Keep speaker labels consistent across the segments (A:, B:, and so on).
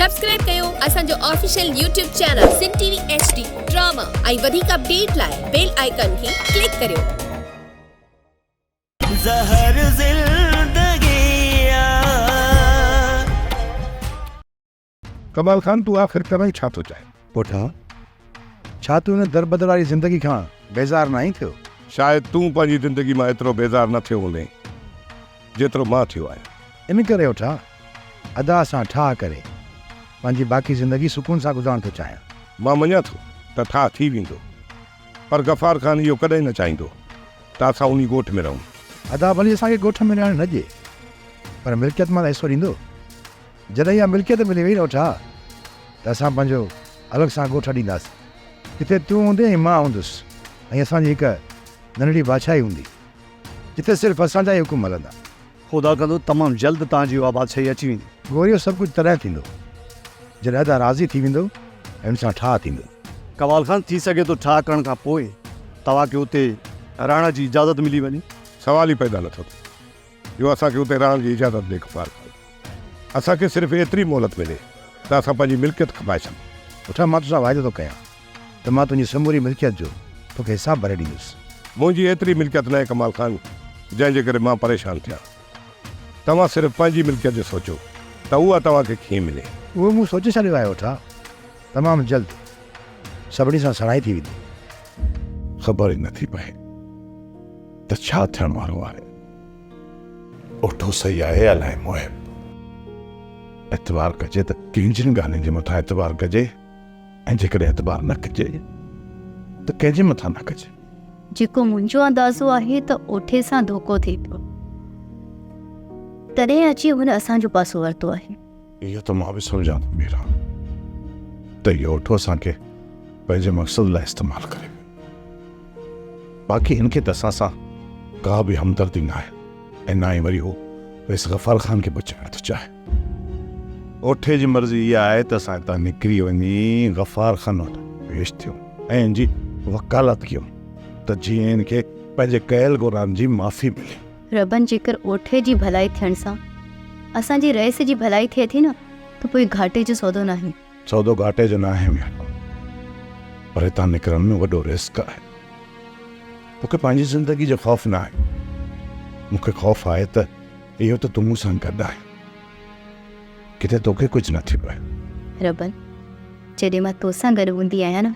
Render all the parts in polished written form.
A: Subscribe कयो असांजो official YouTube channel सिन TV HD drama ऐं वधीक अपडेट लाइ बेल आइकन खे क्लिक करियो।
B: ज़हर ज़िंदगी
C: कमाल खान तू आखिर कमाई छा थो चाहे?
D: पुठा छा तू हिन दरबदर वारी ज़िंदगी खां बेज़ार न थियो?
C: शायद तूं पंहिंजी ज़िंदगी मां एतिरो बेज़ार न थियो हूंदे जेतिरो मां थियो आहियां।
D: इन करे उठा अदा सां ठाह करे पंहिंजी बाक़ी ज़िंदगी सुकून सां गुज़ारण थो चाहियां।
C: मां मञा थो त ठाह थी वेंदो, पर गफ़ार खान इहो कॾहिं न चाहींदो त असां उन ॻोठ में रहूं।
D: अदा भली असांखे ॻोठ में रहण न ॾिए, पर मिल्कियत मां त हिसो ॾींदो। जॾहिं इहा मिल्कियत मिली वई न उठा त असां पंहिंजो अलॻि सां ॻोठ ॾींदासीं, जिते तूं हूंदे ऐं मां हूंदुसि, ऐं असांजी हिकु नंढड़ी बादशाही हूंदी जिते सिर्फ़ु असांजा ई हुकुम हलंदा।
E: खुदा कंदो तमामु जल्द तव्हांजी उहा बादशाही अची वेंदी।
D: गोरी इहो सभु कुझु तॾहिं थींदो जॾहिं अदा राज़ी थी वेंदो ऐं हुन सां ठाह थींदो।
E: कमाल खान थी सघे थो ठाह करण खां पोइ तव्हांखे उते रहण जी इजाज़त मिली वञे।
C: सवाल ई पैदा नथो थिए जो असांखे उते रहण जी इजाज़त ॾे गफ़ार खान। असांखे सिर्फ़ु एतिरी मोहलत मिले त असां पंहिंजी मिल्कियत खपाए छॾूं।
D: उठा मां तोसां वाइदो थो कयां त मां तुंहिंजी समूरी मिल्कियत जो तोखे हिसाबु भरे ॾींदुसि।
C: मुंहिंजी एतिरी मिल्कियत न आहे कमाल खान जंहिंजे करे मां परेशान थियां। तव्हां सिर्फ़ु पंहिंजी मिल्कियत जो सोचो त उहा तव्हांखे कीअं मिले।
D: उहो मूं सोचे छॾियो आहे उठा, तमामु जल्द सभिनी सां सणाई थी वेंदी।
C: ख़बर ई नथी पए त छा थियण वारो आहे। उठो सही आहे अलाए मोहिब। एतबार कजे त कंहिंजनि ॻाल्हियुनि जे मथां एतबार कजे, ऐं जेकॾहिं एतबार न कजे त कंहिंजे मथां न कजे।
F: जेको मुंहिंजो अंदाज़ो आहे त ओठे सां धोखो थिए पियो, तॾहिं अची हुन असांजो पासो वरितो आहे।
C: इहो त मां बि सम्झां थो मीरा त इहो ओठो असांखे पंहिंजे मक़सद लाइ इस्तेमालु करे। बाक़ी हिनखे त असां सां का बि हमदर्दी न आहे, ऐं ना ई वरी हो इस गफ़ार खान खे बचाइण थो चाहे। ओठे जी मर्ज़ी इहा आहे त असां हितां निकिरी वञी गफ़ार खान वटि पेश थियूं ऐं हिन जी वकालत कयूं त जीअं हिनखे पंहिंजे कयल गुनाहनि जी माफ़ी मिले।
F: रबन जेकर ओठे जी भलाई थियण सां असांजी रईस जी भलाई थिए थी न, त पोइ घाटे जो सौदो न आहे।
C: सौदो घाटे जो न आहे मीरा, पर हितां निकिरण में वॾो रिस्क आहे। मूंखे पंहिंजी ज़िंदगी जो ख़ौफ़ न आहे, मूंखे ख़ौफ़ आहे त इहो त तूं मूंसां गॾु आहे, किथे तोखे कुझु न थी पए।
F: रबन जॾहिं मां तोसां गॾु हूंदी आहियां न,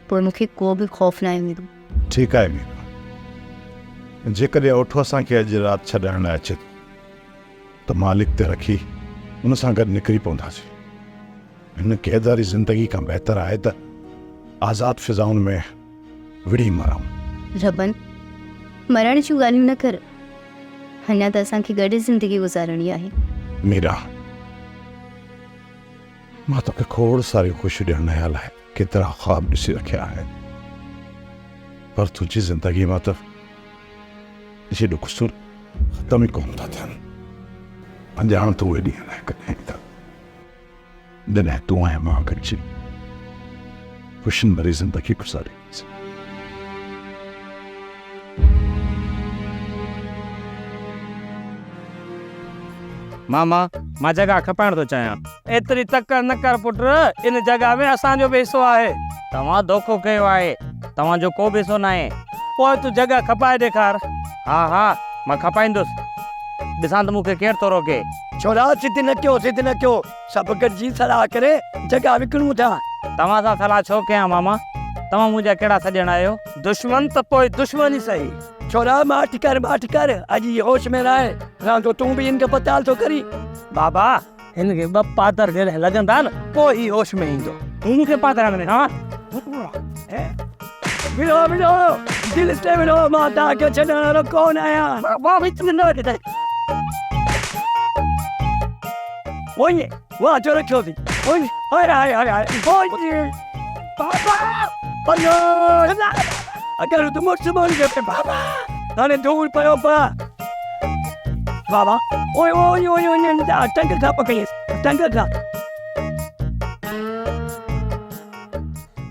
F: पोइ मूंखे को बि ख़ौफ़ न आहे हूंदो।
C: ठीकु आहे मीरा, जेकॾहिं ओठो असांखे अॼु राति छॾाइण लाइ अचे त मालिक ते रखी हुन सां गॾु निकिरी पवंदासीं। हिन क़ैदारी ज़िंदगी खां बहितर आहे त आज़ाद फिज़ाउनि में विड़ी मरूं।
F: रबन मरण जूं ॻाल्हियूं न कर, अञा त असांखे गॾु ज़िंदगी गुज़ारणी आहे।
C: मीरा, मां तोखे खोड़ सारी ख़ुशी ॾियण लाइ केतिरा ख़्वाब ॾिसी रखिया आहिनि, पर तुंहिंजी ज़िंदगी मां त इहे ॾुखसूर ख़तम ई कोन था थियनि। अॼाण तूं उहे ॾींहं लाइ कॾहिं त जॾहिं तूं ऐं मां गॾिजी ख़ुशियुनि भरी ज़िंदगी गुज़ारींदासीं।
G: मामा मां जगह खपाइण थो चाहियां। एतिरी तकड़ न कर पुट, इन जगह में असांजो बि हिसो आहे। तव्हां धोखो कयो आहे, तव्हांजो को बि हिसो न आहे। पोइ तूं जगह खपाए ॾेखार। हा हा मां खपाईंदुसि, ॾिसां त मूंखे केरु थो रोके।
B: छोरा सिद्धि न कयो, सभु गॾिजी सलाह करे जगह विकिणूं था।
G: तव्हां सां सलाह छो कयां मामा? तव्हां मुंहिंजा कहिड़ा सॼण आहियो? दुश्मन त पोइ दुश्मन ई सही।
B: छोरा माठ कर अॼु ये होश में रहे, तो तूं भी इनके पताल तो करी।
G: बाबा इनके ब पातर घर लगंदा न, पोइ ही होश में ईंदो। तूं मूंखे पातर में हाँ
B: मिलो दिल से मिलो, माता के छड़ण वारो कौन आया?
G: वाह विच में न दे।
B: ओए वाह जो रखो थी। ओए हाय ओए बाबा अयो अगर तुम मुझसे के बाबा अरे दूर पयो बा बाबा। ओए टंग था पकड़े टंग था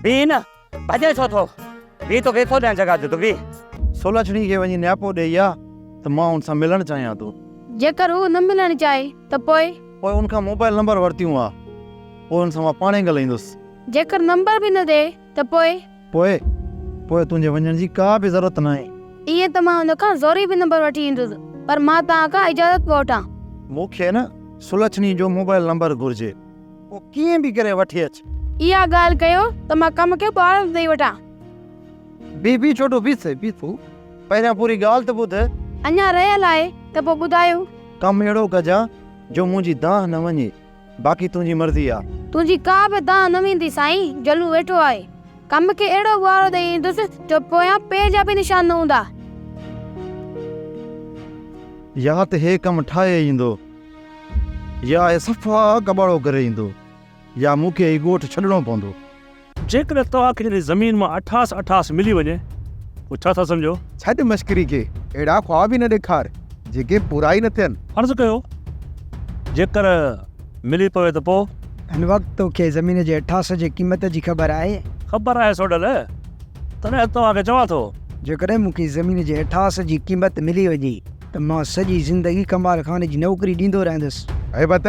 G: बीन भजे छो थो बी तो के थो ॾियण जगह जो तो बी।
E: सोलहणी खे वञी न्यापो ॾेई आ त मां हुन सां मिलणु चाहियां थो।
H: जेकर हू न मिलणु चाहे त पोइ
E: उनखां मोबाइल नंबर वरितियूं आहे पोइ हुन सां मां पाणे ॻाल्हाईंदुसि।
H: जेकर नंबर बि न ॾे त पोइ
E: पोइ तुंहिंजे वञण जी का बि ज़रूरत न आहे।
H: ईअं त मां हुन खां ज़रूरी बि नंबर वठी ईंदुसि, पर मां तव्हां खां इजाज़त पियो वठां।
E: मूंखे न सुलक्षणी जो मोबाइल नंबर घुर्जे, पोइ कीअं बि करे वठी अच।
H: इहा ॻाल्हि कयो त मां कम खे ॿाहिरि ॾेई वठां।
E: बी छोटो बीस तूं पहिरियां पूरी ॻाल्हि त ॿुध।
H: अञा रहियल आहे त पोइ ॿुधायो।
E: कमु अहिड़ो कजां जो मुंहिंजी दाह न वञे, बाक़ी तुंहिंजी मर्ज़ी आहे।
H: तुंहिंजी का बि दाह न वेंदी साईं, जलू वेठो आहे। कम खे अहिड़ो गुआरो ॾेई ईंदुसि जो पोयां पेर जा बि निशान न हूंदा।
E: या त हे कमु ठाहे ईंदो, या सफ़ा कबाड़ो करे ईंदो, या मूंखे ही ॻोठ छॾिणो पवंदो।
B: जेकॾहिं तव्हांखे जॾहिं ज़मीन मां 88 मिली वञे पोइ छा था सम्झो?
D: छॾ मश्करी खे, अहिड़ा ख्वाब ई न ॾेखार जेके पूरा ई न थियनि।
B: फर्ज़ु कयो जेकर मिली पवे त पोइ?
I: हिन वक़्तु तोखे ज़मीन जे 88 जी क़ीमत जी ख़बर आहे?
B: ख़बर आहे सोडल, तॾहिं तव्हांखे चवां थो
I: जेकॾहिं मूंखे ज़मीन जे 88 जी क़ीमत मिली वञे त मां सॼी ज़िंदगी कमाल खान जी नौकरी ॾींदो रहंदुसि।
D: ऐं बत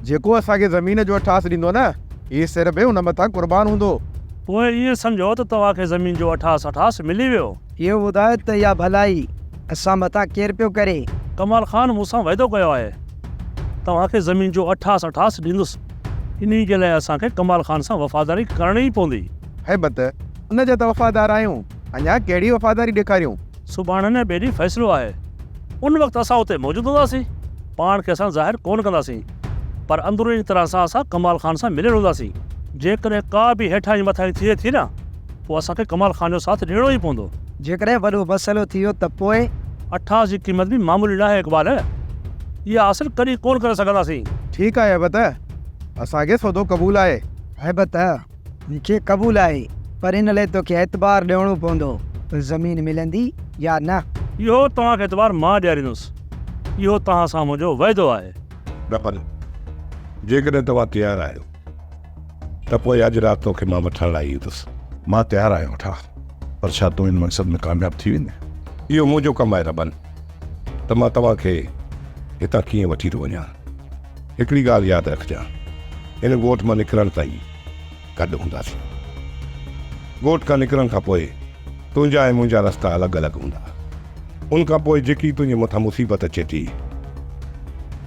D: जेको असांखे ज़मीन जो 88 ॾींदो न, इहे सिर्फ़ु हुन मथां क़ुर्बान हूंदो।
B: पोइ ईअं सम्झो त तव्हांखे ज़मीन जो 88 मिली वियो।
I: इहो ॿुधायो त इहा भलाई असां मथां केरु पियो करे?
B: कमाल खान मूंसां वाइदो कयो आहे तव्हांखे ज़मीन जो 88 ॾींदुसि। इन जे लाइ असांखे कमाल खान सां वफ़ादारी करणी पवंदी।
D: है बत उन जा त वफ़ादार आहियूं, अञा कहिड़ी वफ़ादारी ॾेखारियूं?
B: सुभाणे न ॿिए ॾींहुं फ़ैसिलो आहे, उन वक़्तु असां उते मौजूदु हूंदासीं। पाण खे असां ज़ाहिर कोन कंदासीं, पर अंदरूनी तरह सां असां कमाल खान सां मिलियल हूंदासीं। जेकॾहिं का बि हेठां जी मथां थिए थी न, पोइ असांखे कमाल खान जो साथ ॾियणो ई पवंदो।
I: जेकॾहिं वॾो मसइलो थी वियो त पोइ?
B: 88 जी क़ीमत बि मामूली न आहे इक़बाल, इहा हासिल कॾहिं कोन करे सघंदासीं।
D: ठीकु आहे बत, असांखे सौदो क़बूल आहे।
I: है बत मूंखे क़बूल आहे, पर इन लाइ तोखे एतबार ॾियणो पवंदो त ज़मीन मिलंदी या न।
B: इहो तव्हांखे एतबार मां ॾियारींदुसि, इहो तव्हां सां मुंहिंजो वाइदो आहे।
C: रफ़ल, जेकॾहिं तव्हां तयारु आहियो त पोइ अॼु राति तोखे मां वठण लाइ ईंदुसि। मां तयारु आहियां वठां, पर छा तूं हिन मक़सद में कामयाबु थी वेंदे? इहो मुंहिंजो कमु आहे रबन, त मां तव्हांखे हितां कीअं वठी थो वञा। हिकिड़ी ॻाल्हि यादि रखजांइ, हिन ॻोठ मां निकिरण ताईं गॾु हूंदासीं। ॻोठ खां निकिरण खां पोइ तुंहिंजा ऐं मुंहिंजा रस्ता अलॻि अलॻि हूंदा। उन खां पोइ जेकी तुंहिंजे मथां मुसीबत अचे थी,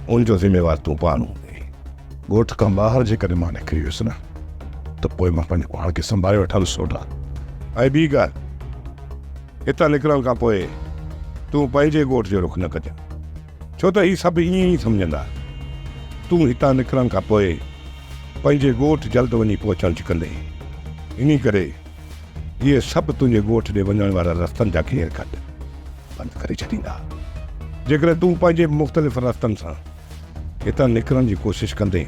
C: उनजो ज़िम्मेवार तूं पाण हूंदे। ॻोठ खां ॿाहिरि जेकॾहिं मां निकिरी वियुसि न, त पोइ मां पंहिंजे पाण खे संभाले वठंदुसि सोडा। ऐं ॿी ॻाल्हि, हितां निकिरण खां पोइ तूं पंहिंजे ॻोठ जो रुख न कजांइ, छो त हीअ सभु ईअं ई सम्झंदा तूं हितां निकिरण खां पोइ पंहिंजे ॻोठ जल्द वञी पहुचण जी कंदे। इन करे इहे सभु तुंहिंजे ॻोठ ॾे वञण वारा रस्तनि जा घेर कढ बंदि करे छॾींदा। जेकॾहिं तूं पंहिंजे मुख़्तलिफ़ रस्तनि सां हितां निकिरण जी कोशिशि कंदे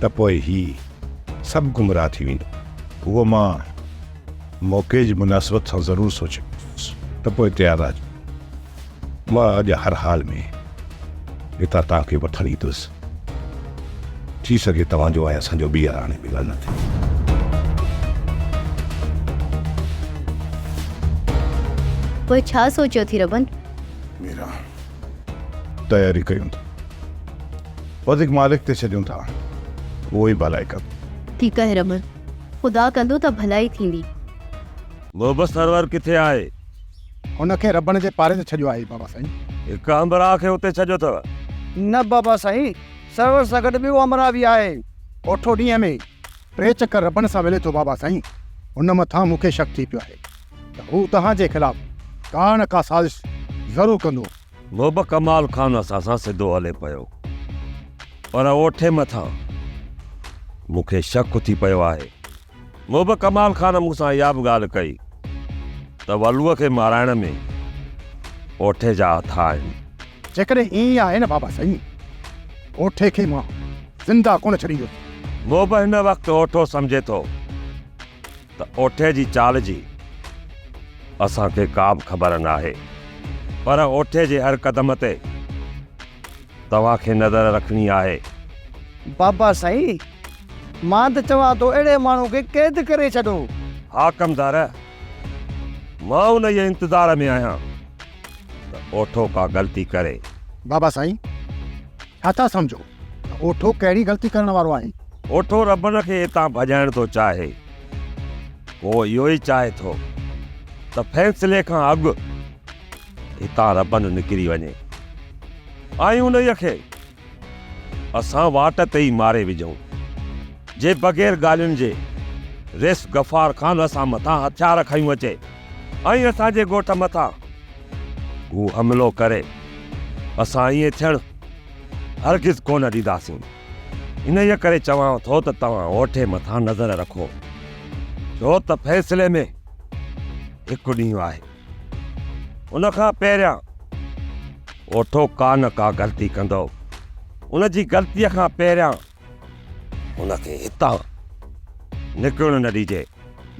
C: त पोइ हीउ सभु गुमराह थी वेंदो। उहो मां मौक़े जी मुनासिबत सां ज़रूरु सोचियोसि त पोइ तयारु आहे। मां अॼु हर हाल में हितां तव्हांखे वठणु ईंदुसि, थी सघे तव्हांजो ऐं असांजो ॿीहर हाणे बि ॻाल्हि न थिए।
F: पोइ छा सोचियो थी रबन?
C: मीरा, तयारी कयूं था, वधीक मालिक ते छॾियूं था, उहो ई भलाई कनि।
F: ठीकु आहे रबन, ख़ुदा कंदो त भलाई थींदी।
G: मोहबत सरवर किथे आहे?
D: हुनखे रबण जे पारे ते छॾियो आहे बाबा साईं।
G: हिकु अंबरा खे उते छॾियो अथव?
D: न बाबा साईं, सर्वर सां गॾु ॿियो अमरा बि आहे। ओठो ॾींहं में टे चकर रबण सां मिले थो बाबा साईं। हुन मथां मूंखे शक थी पियो आहे त हू तव्हांजे ख़िलाफ़ का न का साज़िश ज़रूरु कंदो।
G: मोहबत कमाल खान असां सां सिधो हले पियो, पर ओठे मथां मूंखे शक थी पियो आहे। मोहबत कमाल खान मूंसां इहा बि ॻाल्हि कई त वलूअ खे माराइण में ओठे जा हथ आहिनि।
D: जेकॾहिं ईअं आहे न बाबा साईं, ओठे खे मां ज़िंदा कोन छॾींदुसि।
G: मोहबत हिन वक़्तु ओठो सम्झे थो त ओठे जी चाल जी असांखे का बि ख़बर न आहे, पर ओठे जे हर क़दम ते तव्हांखे नज़र रखणी आहे।
E: बाबा साईं, मां त चवां थो अहिड़े माण्हू खे क़ैद करे छॾो।
G: हा कमदार, मां उन जे इंतज़ार में आहियां त ओठो का ग़लती करे।
D: बाबा साईं, छा था सम्झो? ओठो कहिड़ी ग़लती करण वारो आहे?
J: ओठो रबन खे हितां भॼाइण थो चाहे, उहो इहो ई चाहे थो त फ़ैसिले खां अॻु हितां रबन निकिरी वञे। ऐं उन्हीअ खे असां वाट ते ई मारे विझूं, जे बग़ैर ॻाल्हियुनि जे रेस गफ़ार ख़ान असां मथां हथियार खयूं अचे ऐं असांजे ॻोठ मथां हू हमिलो करे, असां ईअं थियणु हरगिज़ कोन ॾींदासीं। इन्हीअ करे चवां थो त तव्हां ओठे मथां नज़र रखो, छो त फ़ैसिले में हिकु ॾींहुं आहे। उन खां पहिरियां ओठो का न का ग़लती कंदो, उन जी ग़लतीअ खां पहिरियां उनखे हितां निकिरणु न ॾिजे।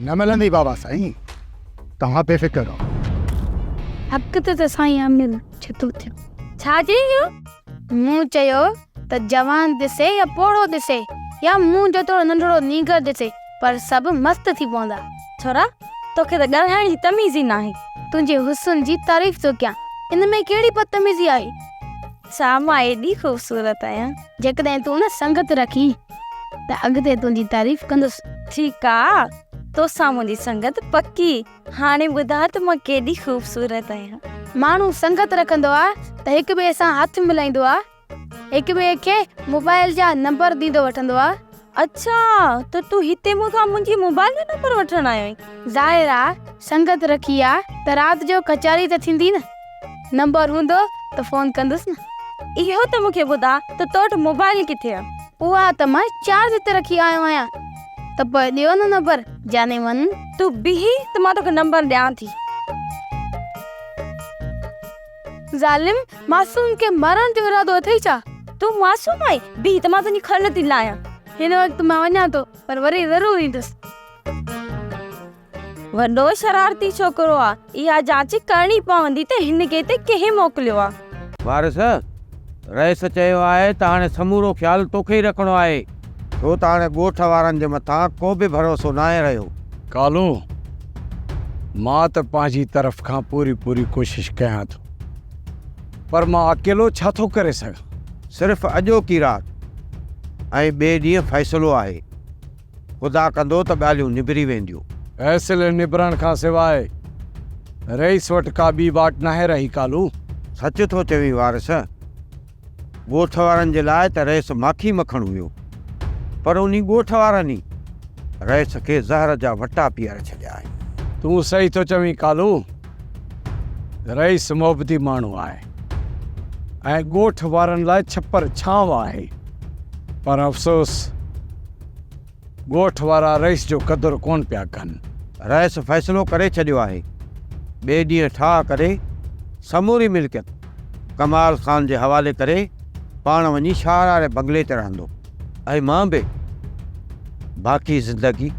D: न मिलंदी बाबा साईं, तव्हां बेफ़िक्र रहो।
H: हक़ त साईं अमीर छतो थियो। छा चई? मूं चयो त जवान ॾिसे या पोड़ो ॾिसे या मूं जेतिरो नंढड़ो नीगर ॾिसे, पर सभु मस्त थी पवंदा।
K: छोरा तोखे त ॻाल्हाइण जी तमीज़ ई नाहे।
H: तुंहिंजे हुस्न जी तारीफ़ थो कयां, इन में कहिड़ी बदतमीज़ी आहे?
K: छा मां एॾी ख़ूबसूरत आहियां?
H: जेकॾहिं तूं न संगत रखी त अॻिते तुंहिंजी तारीफ़ कंदुसि।
K: ठीकु आहे, तोसां मुंहिंजी संगत पक्की। हाणे ॿुधाए त मां केॾी ख़ूबसूरत आहियां।
H: माण्हू संगत रखंदो आहे त हिक ॿिए सां हथ मिलाईंदो आहे, हिक ॿिए खे मोबाइल जा नंबर ॾींदो वठंदो आहे।
K: अच्छा, त तूं हिते मूंखां मुंहिंजी मोबाइल जो नंबर वठण आयो आहीं?
H: ज़ाहिर आहे, संगत रखी आहे त राति जो कचहरी त थींदी न, नंबर हूंदो त फ़ोन कंदुसि न।
K: इहो त मूंखे ॿुधा त तो वटि मोबाइल किथे आहे?
H: उहा त मां चार्ज ते रखी आयो आहियां, त पोइ ॾियो न नंबर, जाने मन।
K: तूं बीही त मां तोखे नंबर ॾियां थी।
H: ज़ालिम, मासूम खे मरण जो इरादो अथई छा?
K: तूं मासूम आई? बीही त मां तुंहिंजी खल थी लायां।
H: हिन वक़्तु मां वञां थो, पर वरी ज़रूर ईंदुसि।
K: वॾो शरारती छोकिरो आहे, इहा जांच करणी पवंदी त हिन खे हिते कंहिं मोकिलियो आहे।
G: वारिस, रईस चयो आहे त हाणे समूरो ख़्यालु तोखे ई रखिणो आहे,
E: छो त हाणे ॻोठ वारनि जे मथां को बि भरोसो न आहे रहियो।
B: कालू, मां त पंहिंजी तरफ़ खां पूरी कोशिशि कयां थो, पर मां अकेलो छा थो करे सघां?
E: सिर्फ़ु अॼोकी राति ऐं ॿिए ॾींहुं फ़ैसिलो आहे। ख़ुदा कंदो त ॻाल्हियूं निबिरी वेंदियूं।
B: फ़ैसिले निबरण खां सवाइ रईस वटि का ॿी वाट नाहे रही। कालू,
E: सच थो चवीं वारिस, ॻोठ वारनि जे लाइ त रईस माखी मखण हुयो, पर उन ॻोठ वारनि ई रईस खे ज़हर जा वटा पीआरे छॾिया आहिनि।
B: तूं सही थो चवीं कालू, रईस मोहबती माण्हू आहे ऐं ॻोठ वारनि लाइ छपर छांव आहे, पर अफ़सोस ॻोठ वारा रईस जो क़दुरु कोन पिया कनि।
E: रईस फ़ैसिलो करे छॾियो आहे, ॿिए ॾींहुं ठाह करे समूरी मिल्कियत कमाल ख़ान जे हवाले करे पाण वञी शाह वारे बंगले ते रहंदो, ऐं मां बि बाक़ी ज़िंदगी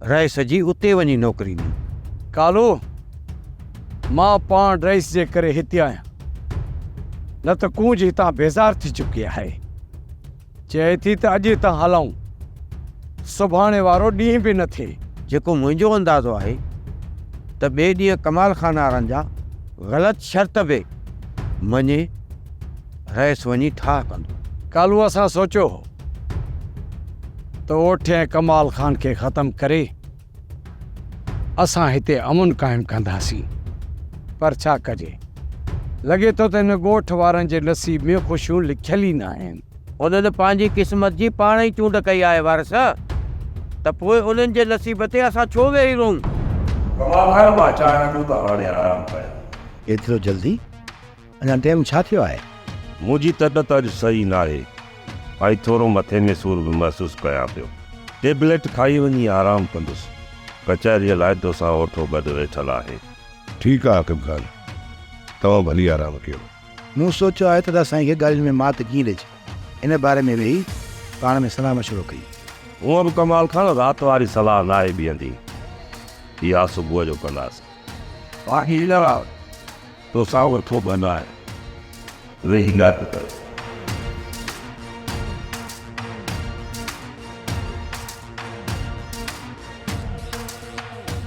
E: रईस जी उते वञी नौकरी ॾी।
B: कालू, मां पाण रईस जे करे हिते आहियां, न त कूंज हितां बेज़ार थी चुकी आहे। चए थी त अॼु हितां हलूं, सुभाणे वारो ॾींहुं बि न थिए।
E: जेको मुंहिंजो अंदाज़ो आहे त ॿिए ॾींहुं कमाल खान वारनि जा ग़लति शर्त बि मञे रईस वञी ठाह कंदो।
B: कालू, असां सोचियो हो त ओठ ऐं कमाल ख़ान खे ख़तमु करे असां हिते अमुन क़ाइमु कंदासीं, पर छा कजे, लॻे थो त हिन ॻोठ वारनि जे नसीब में ख़ुशियूं लिखियल ई न आहिनि।
E: उन्हनि पंहिंजी क़िस्मत जी पाण ई चूंड कई आहे वारिस, त पोइ उन्हनि जे नसीब ते असां छो वेही रहूं?
D: एतिरो जल्दी? अञा टाइम छा थियो आहे?
J: मुंहिंजी तबियत अॼु सही न आहे ऐं थोरो मथे में सूर बि महसूसु कयां पियो। टेबलेट खाई वञी आराम कंदुसि। कचहरीअ लाइ तोसां ओठो गॾु वेठल आहे।
C: ठीकु आहे हकीम ख़ान, तव्हां भली आराम कयो।
D: मूं सोचियो आहे त असांखे ॻाल्हियुनि में मात कीअं ॾिजे, इन बारे में वेही पाण में सलाह मशवरो कई।
J: हूअं बि कमाल खान राति वारी सलाह न आहे बीहंदी, इहा सुबुह जो कंदासीं। तोसां वठो बंदि आहे, वेही ॻाल्हि कर।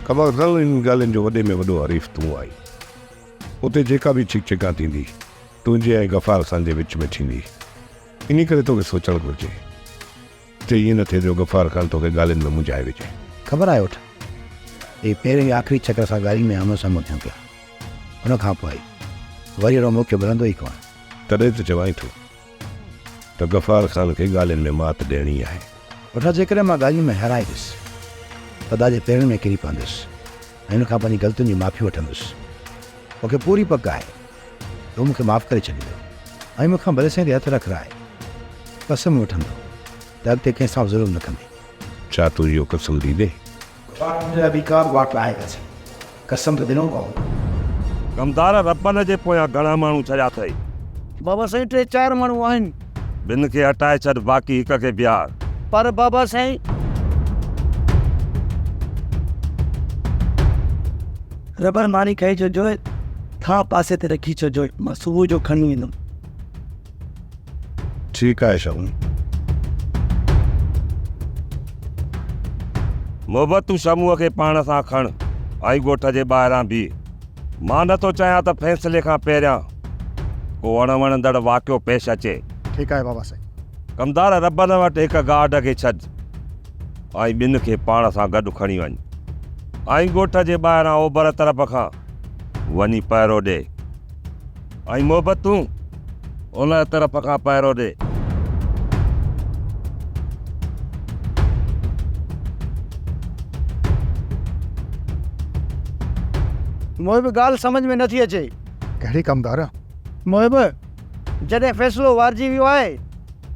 C: कमाल खान, इन ॻाल्हियुनि जो वॾे में वॾो हरीफ़ तूं आई। उते जेका बि चिक चिका थींदी तुंहिंजे ऐं गफ़ार खान जे विच में थींदी, इन करे तोखे सोचणु घुरिजे। किथे ईअं न थिए जो गफ़ार ख़ान तोखे ॻाल्हियुनि में मुंझाए विझे।
D: ख़बर आहे उठ ये पहिरें आख़िरी चक्कर सां ॻाल्हि में आमो साम्हूं थियूं पिया, हुन खां पोइ वरी अहिड़ो मौक़ो मिलंदो ई कोन।
C: तॾहिं त चवां थो त गफ़ार ख़ान खे ॻाल्हियुनि में मात ॾियणी आहे।
D: वठा जेकॾहिं मां ॻाल्हियुनि में हाराए वियुसि त दाजे पेरनि में किरी पवंदुसि ऐं हिन खां पंहिंजी ग़लतियुनि जी माफ़ी वठंदुसि। मूंखे पूरी पक आहे तो मूंखे माफ़ु करे छॾींदो ऐं मूंखां भले साईं ते हथु रखाए कसम वठंदो त अॻिते कंहिं सां ज़ुल्म न कंदे।
C: छा तूं इहो कसम ॾींदे?
D: कसम त ॾिनो पवंदो।
J: कमदार रॿन जे पोयां घणा माण्हू छॾिया अथई?
E: बाबा साईं 3-4 माण्हू आहिनि।
J: ॿिनि खे हटाए छॾ, बाक़ी हिक खे बिहार।
E: पर बाबा साईं
B: रबर मारी खाई छॾिजो, थां पासे ते रखी छॾिजो, मां सुबुह जो खणी ईंदुमि।
C: ठीकु आहे शगुन।
J: मोहबत तूं शमूअ खे पाण सां खण ऐं ॻोठ जे ॿाहिरां बीह। मां नथो चाहियां त फ़ैसिले खां पहिरियां को अणवणंदड़ वाक़ियो पेश अचे।
D: ठीकु आहे बाबा साईं।
J: कमदार रॿन वटि हिक गार्ड खे छॾ ऐं ॿिनि खे पाण सां गॾु खणी वञ ऐं ॻोठ जे ॿाहिरां ओभर तरफ़ खां वञी पहिरो ॾे ऐं मोहबत तूं उन तरफ़ खां पहिरो ॾे।
E: मोहिब ॻाल्हि सम्झ में नथी अचे।
D: कहिड़ी कमदार?
E: मोहिब जॾहिं फ़ैसिलो वारजी वियो आहे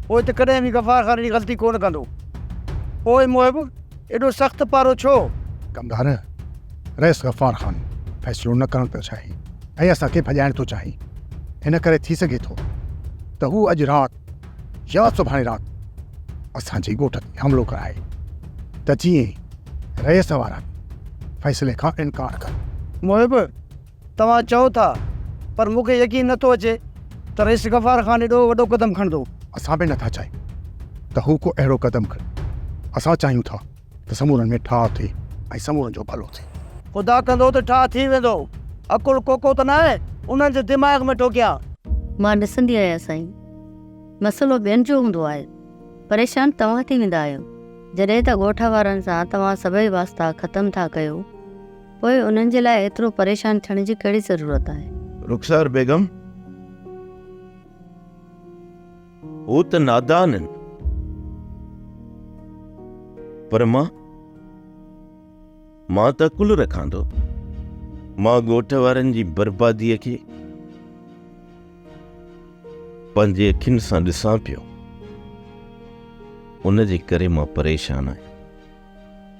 E: पोइ त कॾहिं बि गफ़ार ख़ान जी ग़लती कोन कंदो। पोइ मोहिब एॾो सख़्तु पारो छो?
D: कमदार रईस गफ़ार ख़ान फ़ैसिलो न करणु पियो चाहे ऐं असांखे भॼाइण थो चाहे। हिन करे थी सघे थो त हू अॼु राति या सुभाणे राति असांजे ॻोठ ते हमिलो कराए त जीअं रईस वारा फ़ैसिले खां इनकार कनि।
E: मोहिब तव्हां चओ था पर मूंखे यकीन नथो अचे त रईस गफ़ार ख़ान एॾो वॾो क़दम खणंदो।
D: असां बि नथा चाहियूं त हू को अहिड़ो क़दम खणे। असां चाहियूं था त समूरनि में ठाह थिए ऐं समूरनि जो भलो थिए।
E: ख़ुदा कंदो त ठाह थी वेंदो। अकुल कोको त न आहे उन्हनि जे दिमाग़ में टोकिया।
F: मां ॾिसंदी आहियां साईं, मसइलो ॿियनि जो हूंदो आहे, परेशान तव्हां थी वेंदा आहियो। जॾहिं त ॻोठ वारनि सां तव्हां सभई वास्ता ख़तमु था कयो पोइ उन्हनि जे लाइ एतिरो परेशान थियण जी कहिड़ी ज़रूरत आहे?
L: रुखसार बेगम हू त नादान आहिनि पर मां त अकुल रखां थो। मां ॻोठ वारनि जी बर्बादीअ खे पंहिंजे अखियुनि सां ॾिसां पियो, उन जे करे मां परेशान आहियां।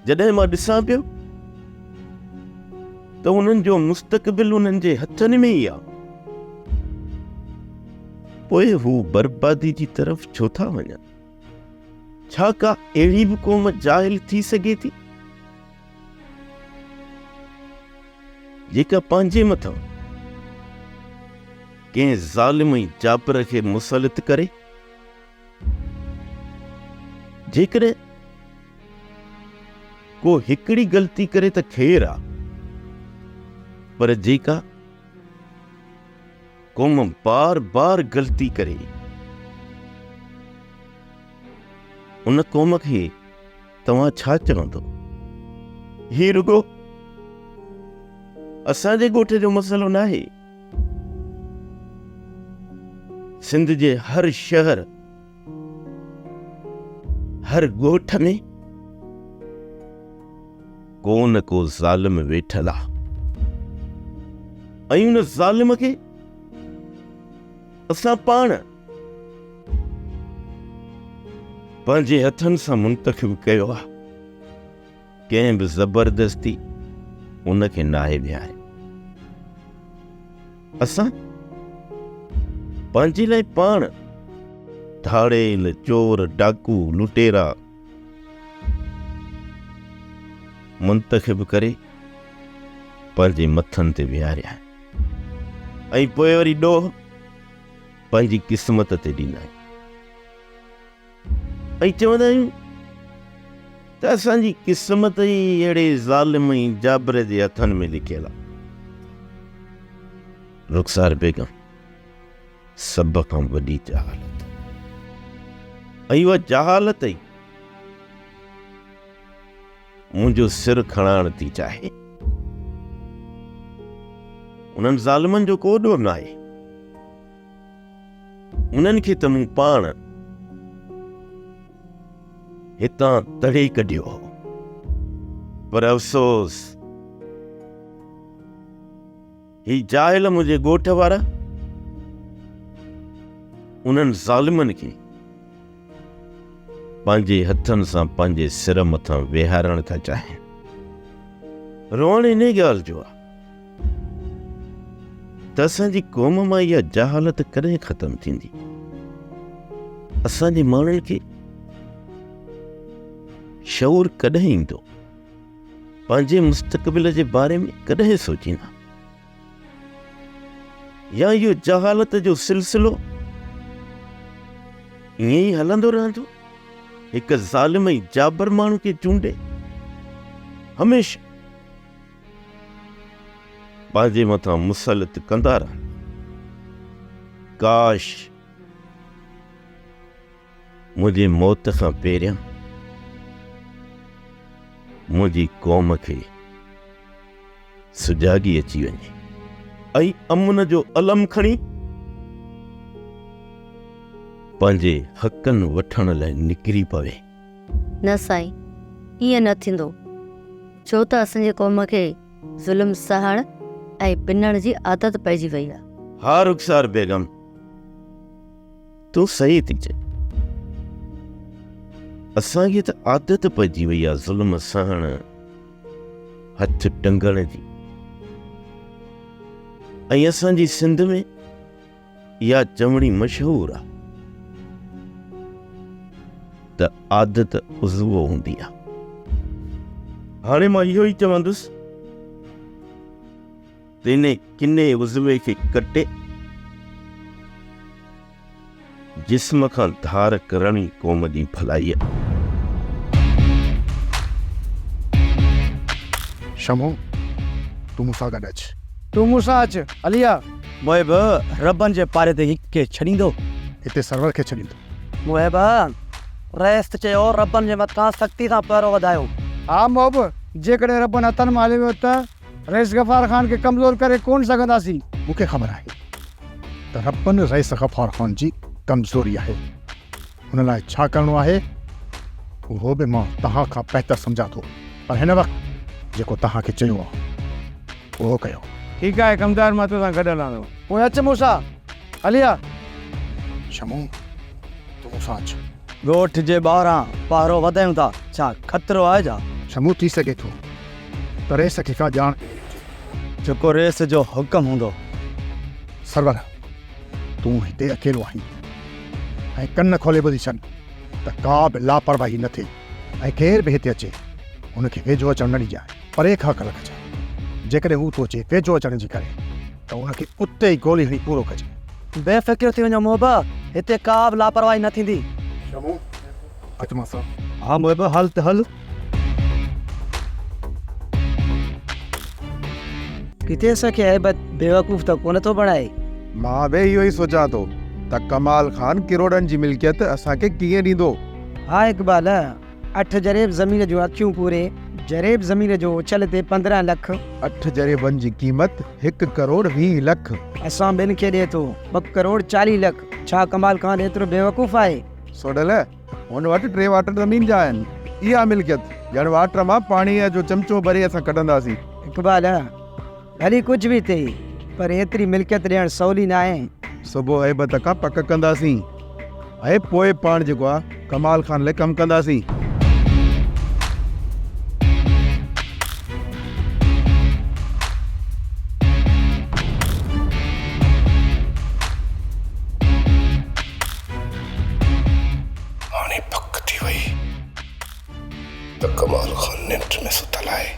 L: जॾहिं मां ॾिसां पियो त उन्हनि जो मुस्तक़बिल उन्हनि जे हथनि में ई आहे, पोइ हू बर्बादी जी तरफ़ छो था वञनि? छा का अहिड़ी बि क़ौम जाहिल थी सघे थी जेका पंहिंजे मथां कंहिं ज़ालिम ऐं जाबर खे मुसलत करे? जेकॾहिं को हिकिड़ी ग़लती करे त ख़ैर आहे, पर जेका क़ौम बार बार ग़लती करे उन क़ौम खे तव्हां छा चवंदो? ही रुगो असांजे ॻोठ जो मसइलो न आहे। सिंध जे हर शहर हर ॻोठ में को न को ज़ालिम वेठल आहे ऐं उन ज़ालिम खे असां पाण पंहिंजे हथनि सां मुंतखिब कयो आहे। कंहिं बि ज़बरदस्ती उनखे नाहे विहारे। असां पंहिंजे लाइ पाण धाड़ेल, चोर, डाकू, लुटेरा मुंतखिब करे पंहिंजे मथनि ते विहारिया ऐं पोइ वरी ॾोह पंहिंजी क़िस्मत ते ॾींदा आहियूं ऐं चवंदा आहियूं त असांजी क़िस्मत ई अहिड़े ज़ालिम ऐं जाबर जे हथनि में लिखियल आहे। रुखसार बेगम सभ खां वॾी जहालत, ऐं उहा जहालत ई मुंहिंजो सिर खणाइण थी चाहे। उन्हनि ज़ालिमनि जो को ॾोह न आहे। उन्हनि खे त मूं पाण हितां तड़े कढियो हो, पर अफ़सोस ही जाहिल मुंहिंजे ॻोठ वारा उन्हनि ज़ालिमनि खे पंहिंजे हथनि सां पंहिंजे सिर मथां वेहारण था चाहिनि। रोअण इन ॻाल्हि जो आहे त असांजी क़ौम मां इहा जहालत कॾहिं ख़तमु थींदी? असांजे माण्हुनि खे शऊर कॾहिं ईंदो? पंहिंजे मुस्तक़बिल जे बारे में कॾहिं सोचींदा? या इहो जहालत जो सिलसिलो ईअं ई हलंदो रहंदो? हिकु ज़ालिम ऐं जाबर माण्हू खे चूंडे हमेशह पंहिंजे मथां मुसलत कंदा रहनि। काश मुंहिंजे मौत खां पहिरियां मुंहिंजी क़ौम खे सुजाॻी अची वञे ऐं अमन जो अलम खणी पंहिंजे हक़नि वठण लाइ निकिरी पवे।
F: न साईं, ईअं न थींदो, छो त असांजे क़ौम खे ज़ुल्म सहण ऐं पिनण जी आदत पइजी वई आहे।
L: हा रुखसार बेगम, तूं सही थी चए। असांखे त आदत पइजी वई आहे ज़ुल्म सहण, हथ टंगण जी। ऐं असांजी सिंध में इहा चवणी मशहूर आहे त आदत उज़वो हूंदी आहे। हाणे मां इहो ई चवंदुसि त इन किने उज़वे खे कटे जिस्म खां धार करणी क़ौम जी भलाई आहे।
D: शमो, तूं मूंसां गॾु अच।
I: तूं मूंसां अच अलिया।
B: मुहिब रबनि जे पारे ते हिक खे छॾींदो?
D: हिते सरवर खे छॾींदो।
B: मुहिब रईस चयो रबनि जे मथां सख़्ती सां पहिरो वधायो।
I: हा मोहब, जेकॾहिं रबनि हथनि मां हली वियो त रईस गफ़ार ख़ान खे कमज़ोर करे कोन सघंदासीं।
D: मूंखे ख़बर आहे त रबनि रईस गफ़ार ख़ान जी कमज़ोरी आहे। हुन लाइ छा करिणो आहे उहो बि मां तव्हां खां बहितर सम्झां थो, पर हिन वक़्तु जेको तव्हांखे चयो आहे उहो कयो।
I: ठीकु आहे कमदार, मां तोसां गॾु हलंदो। पोइ अच मूंसां अलिया।
D: शमो, तूं मूंसां अच।
B: ॻोठ जे ॿाहिरां पहिरो वधायूं था, छा ख़तरो आहे छा?
D: शमू, थी सघे थो त रेस खे का ॼाण
B: जेको रेस जो हुकम हूंदो।
D: सरवर, तूं हिते अकेलो आहीं ऐं कन खोले ॿुधी छॾ त का बि लापरवाही न थिए ऐं केर बि हिते अचे हुनखे वेझो अचणु न ॾिजांइ, परे खां कलक जाए। जेकॾहिं हू थो अचे वेझो अचण जी करे त हुनखे उते ई गोली हणी पूरो कजे।
B: बेफ़िक्र थी वञो मोहब, हिते का बि लापरवाही न थींदी।
D: शमू, अच मां सां।
B: हा मोहब, हल त हल। किथे असांखे ऐबत बेवकूफ़ त कोन थो बणाए।
M: मां बि इहो ई सोचां थो त कमाल खान किरोड़नि जी मिल्कियत असांखे कीअं ॾींदो।
I: हा इक़बाल, 8 जरेब ज़मीन जो अखियूं पूरे, जरेब ज़मीन जो उछल ते 15 लख।
M: 8 जरेबनि जी क़ीमत 1 करोड़ 20 लख।
I: असां ॿिनि खे ॾिए थो 2 करोड़ 40 लख। छा कमाल खान एतिरो बेवकूफ़ आहे?
M: सोडल, हुन वटि 3 वाटर ज़मीन जा आहिनि। इहा मिल्कियत ॼण वाटर मां पाणीअ जो चमचो भरे असां कढंदासीं।
I: इक़बाल, भली कुझु बि थिए, पर एतिरी मिल्कियत ॾियणु सवली न आहे।
M: सुबुह ऐबत खां पक कंदासीं ऐं पोइ पाण जेको आहे कमाल खान लाइ कमु कंदासीं।
C: हाणे पक थी वई त कमाल खान निंड में सुतल आहे।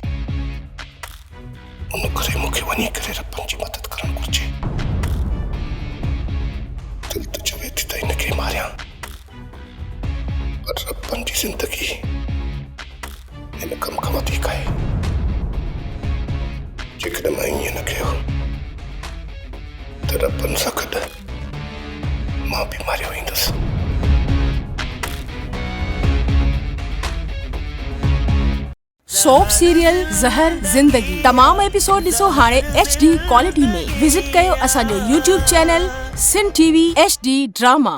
C: उन करे मूंखे वञी करे रबनि जी मदद करणु घुरिजे। दिल त चवे थी त हिनखे मारियां, पर रबनि जी ज़िंदगी हिन कम खां वधीक आहे। जेकॾहिं मां ईअं न कयो त रबनि सां गॾु मां बि मारियो वेंदुसि।
N: सोप सीरियल ज़हर ज़िंदगी तमाम एपिसोड ॾिसो हाणे HD क्वालिटी में। विजिट कयो असांजो YouTube चैनल सिन TV HD ड्रामा।